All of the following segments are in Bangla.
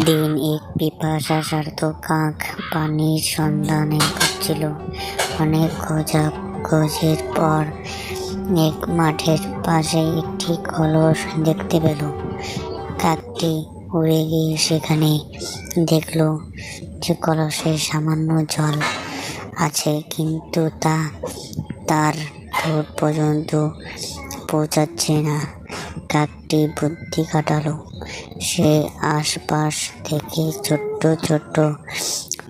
দিন এক পিপাসার্ত কাক পানির সন্ধানে ঘুরছিল। অনেক খোঁজাখুঁজির পর এক মাঠের পাশে একটি কলস দেখতে পেল। কাকটি উড়ে গিয়ে সেখানে দেখল যে কলসে সামান্য জল আছে, কিন্তু তা তার ঠোঁট পর্যন্ত পৌঁছাচ্ছে না। কাকটি বুদ্ধি খাটালো। সে আশপাশ থেকে ছোট্ট ছোট্ট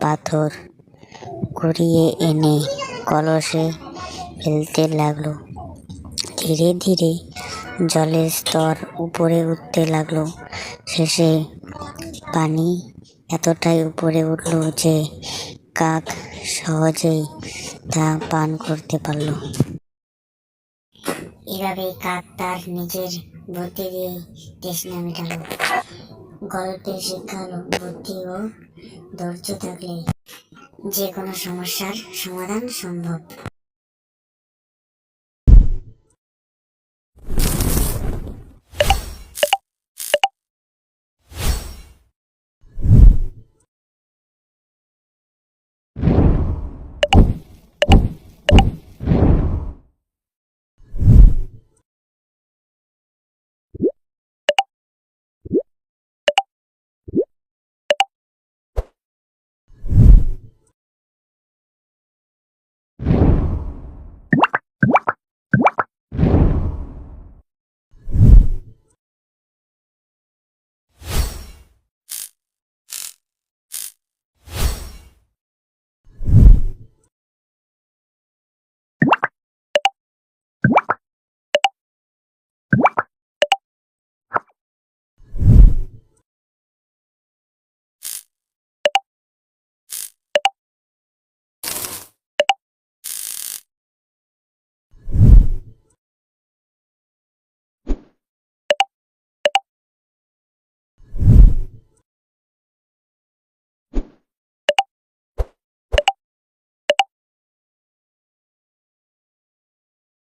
পাথর কুড়িয়ে এনে কলসে ফেলতে লাগলো। ধীরে ধীরে জলের স্তর উপরে উঠতে লাগলো। শেষে পানি এতটাই উপরে উঠল যে কাক সহজেই তা পান করতে পারল। এভাবেই কাক তার নিজের বুদ্ধি দিয়ে তৃষ্ণা মেটালো। গল্পের শিক্ষা হলো, বুদ্ধি ও ধৈর্য থাকলে যে কোনো সমস্যার সমাধান সম্ভব।